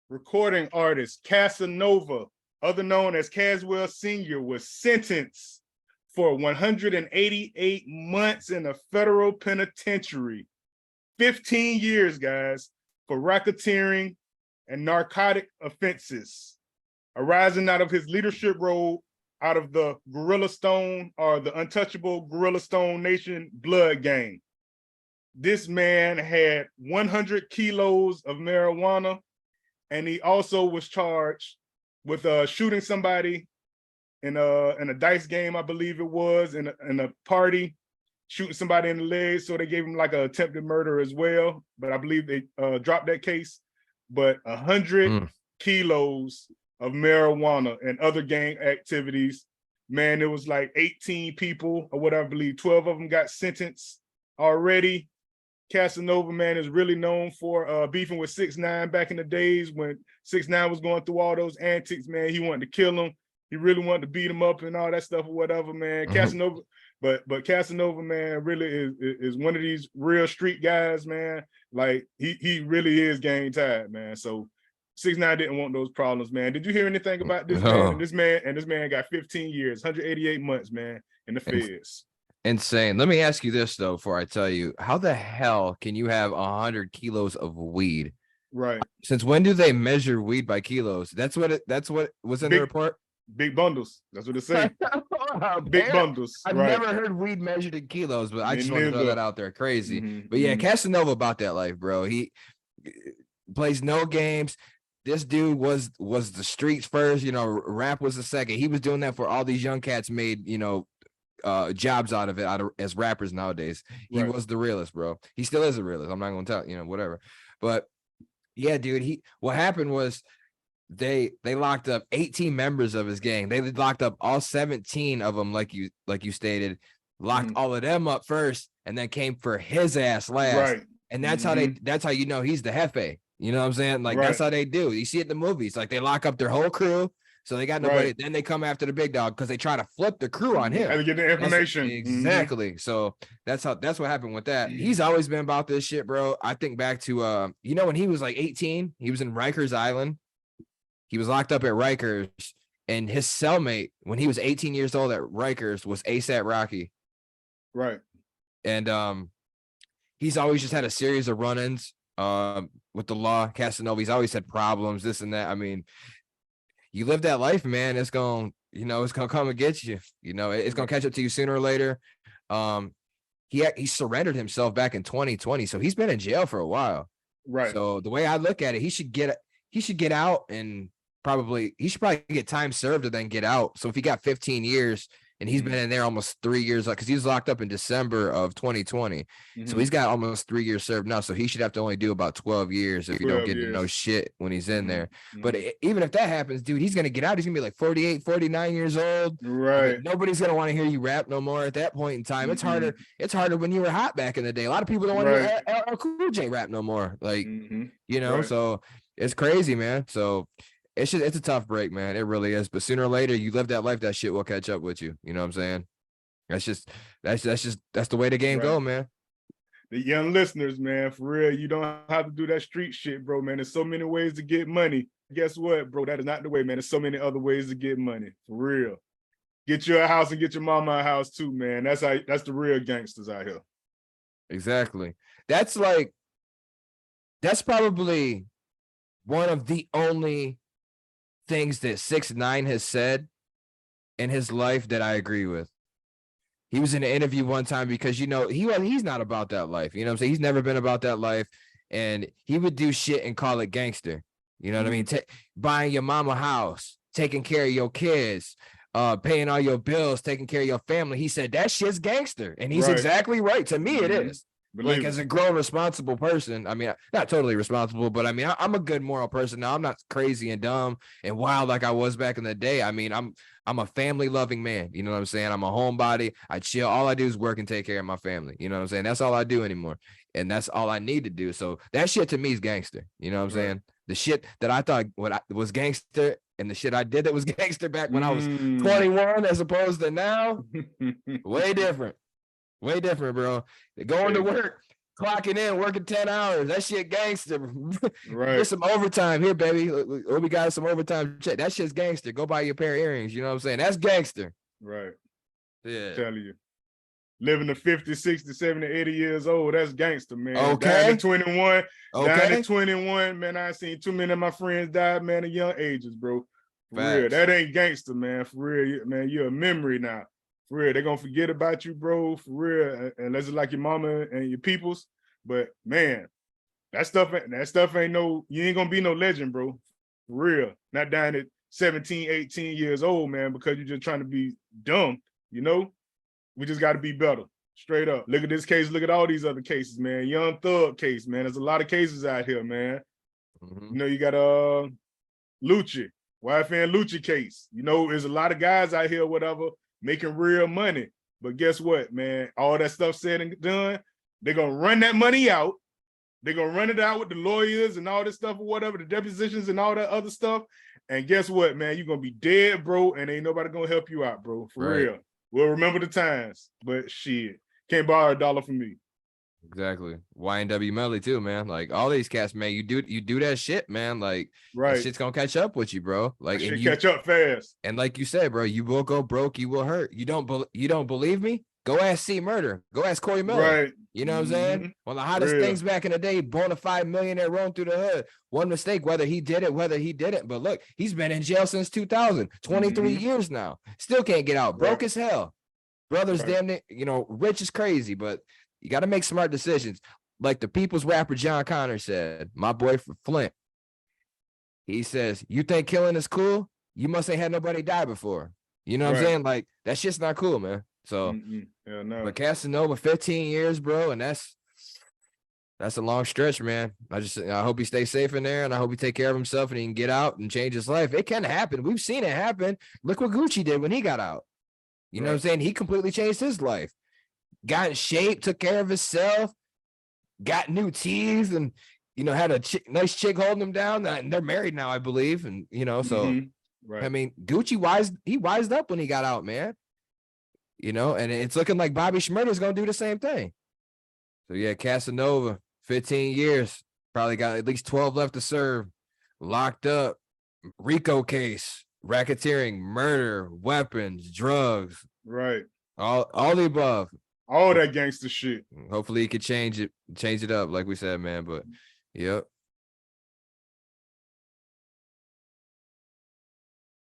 recording artist Casanova, other known as Caswell Sr., was sentenced for 188 months in a federal penitentiary. 15 years, guys, for racketeering and narcotic offenses arising out of his leadership role out of the Gorilla Stone or the untouchable Gorilla Stone Nation blood gang. This man had 100 kilos of marijuana, and he also was charged with shooting somebody in a dice game, I believe it was, in a party, shooting somebody in the leg. So they gave him like an attempted murder as well. But I believe they dropped that case. But 100 kilos of marijuana and other gang activities. Man, it was like 18 people or what I believe, 12 of them got sentenced already. Casanova, man, is really known for beefing with 6ix9ine back in the days when 6ix9ine was going through all those antics, man. He wanted to kill him. He really wanted to beat him up and all that stuff or whatever, man. Casanova, but Casanova, man, really is one of these real street guys, man. Like he really is gang tied, man. So 6ix9ine didn't want those problems, man. Did you hear anything about this man? And this man got 15 years, 188 months, man, in the feds. Insane. Let me ask you this though, before I tell you, how the hell can you have 100 kilos of weed? Right. Since when do they measure weed by kilos? That's what was in the report. Big bundles. That's what it says. Big bundles. I've never heard weed measured in kilos, but I just want to throw that out there. Crazy. But yeah, Casanova about that life, bro. He plays no games. This dude was the streets first, rap was the second. He was doing that for all these young cats made, jobs out of it as rappers nowadays. He was the realest, bro. He still is a realist. I'm not gonna tell whatever. But yeah, dude, what happened was they locked up 18 members of his gang. They locked up all 17 of them, like you stated, locked all of them up first, and then came for his ass last. Right. And that's how he's the jefe. You know what I'm saying? Like that's how they do. You see it in the movies. Like they lock up their whole crew. So they got nobody. Then they come after the big dog because they try to flip the crew on him. And get the information. Exactly. So that's what happened with that. He's always been about this shit, bro. I think back to when he was like 18, he was in Rikers Island. He was locked up at Rikers, and his cellmate when he was 18 years old at Rikers was ASAP Rocky. Right. And he's always just had a series of run-ins with the law. Casanova, he's always had problems, this and that. I mean, you live that life, man. It's gonna come and get you. It's gonna catch up to you sooner or later. He surrendered himself back in 2020, so he's been in jail for a while. Right. So the way I look at it, he should get out, and he should probably get time served and then get out. So if he got 15 years and he's been in there almost 3 years, because he was locked up in December of 2020. So he's got almost 3 years served now. So he should have to only do about 12 years if you don't get to know shit when he's in there. But even if that happens, dude, he's going to get out. He's going to be like 48, 49 years old. Right. Like, nobody's going to want to hear you rap no more at that point in time. It's harder. It's harder when you were hot back in the day. A lot of people don't want to hear LL Cool J rap no more. Like, so it's crazy, man. So it's a tough break, man. It really is. But sooner or later, you live that life, that shit will catch up with you. You know what I'm saying? That's the way the game go, man. The young listeners, man, for real, you don't have to do that street shit, bro, man. There's so many ways to get money. Guess what, bro? That is not the way, man. There's so many other ways to get money, for real. Get you a house and get your mama a house too, man. That's the real gangsters out here. Exactly. That's probably one of the only things that 6ix9ine has said in his life that I agree with. He was in an interview one time because he's not about that life. You know what I'm saying? He's never been about that life, and he would do shit and call it gangster. You know what I mean? Buying your mama house, taking care of your kids, paying all your bills, taking care of your family. He said that shit's gangster, and he's exactly right. To me, it is. Like, as a grown, responsible person, I mean, not totally responsible, but I mean, I'm a good moral person now. I'm not crazy and dumb and wild like I was back in the day. I mean, I'm a family loving man. You know what I'm saying? I'm a homebody. I chill. All I do is work and take care of my family. You know what I'm saying? That's all I do anymore. And that's all I need to do. So that shit to me is gangster. You know what I'm saying? The shit that I thought was gangster and the shit I did that was gangster back when I was 21 as opposed to now, way different. Way different, bro. Going to work, clocking in, working 10 hours. That shit gangster. Right. Get some overtime here, baby. We got some overtime check. That shit's gangster. Go buy you a pair of earrings. You know what I'm saying? That's gangster. Right. Yeah. Telling you. Living to 50, 60, 70, 80 years old, that's gangster, man. Okay. Dying at 21. Okay. Dying at 21, man. I seen too many of my friends die, man, at young ages, bro. For real. Facts. That ain't gangster, man. For real, man. You're a memory now. For real. They're gonna forget about you, bro. For real. Unless it's like your mama and your peoples. But man, that stuff ain't no, you ain't gonna be no legend, bro. For real. Not dying at 17, 18 years old, man, because you're just trying to be dumb, you know? We just got to be better, straight up. Look at this case. Look at all these other cases, man. Young Thug case, man. There's a lot of cases out here, man. You know, you got Lucci, YFN Lucci case. You know, there's a lot of guys out here, whatever, making real money. But guess what, man? All that stuff said and done, they're gonna run that money out. They're gonna run it out with the lawyers and all this stuff or whatever, the depositions and all that other stuff. And guess what, man? You're gonna be dead, bro, and ain't nobody gonna help you out, bro. For real. We'll remember the times, but shit, can't borrow $1 from me. Exactly. YNW Melly too, man. Like all these cats, man. You do that shit, man. Like that shit's gonna catch up with you, bro. Like and catch up fast. And like you said, bro, you will go broke. You will hurt. You don't believe me? Go ask C Murder. Go ask Corey Miller. Right. You know what I'm saying? One of the hottest things back in the day, bona fide millionaire rolling through the hood. One mistake, whether he did it, whether he didn't. But look, he's been in jail since 2000, 23 years now. Still can't get out. Broke as hell. Brother's damn near, you know, rich is crazy, but you got to make smart decisions. Like the People's rapper John Connor said, my boy from Flint. He says, you think killing is cool? You must ain't had nobody die before. You know what I'm saying? Like, that shit's not cool, man. So, but Casanova, 15 years, bro, and that's a long stretch, man. I hope he stays safe in there, and I hope he take care of himself and he can get out and change his life. It can happen. We've seen it happen. Look what Gucci did when he got out. You know what I'm saying? He completely changed his life. Got in shape, took care of himself, got new teeth, and, you know, had a nice chick holding him down. And they're married now, I believe. And, you know, so, I mean, Gucci wised up when he got out, man. You know, and it's looking like Bobby Shmurda's going to do the same thing. So, yeah, Casanova, 15 years, probably got at least 12 left to serve, locked up, RICO case, racketeering, murder, weapons, drugs. Right. All the above. All that gangster shit. Hopefully he could change it up, like we said, man. But, yep.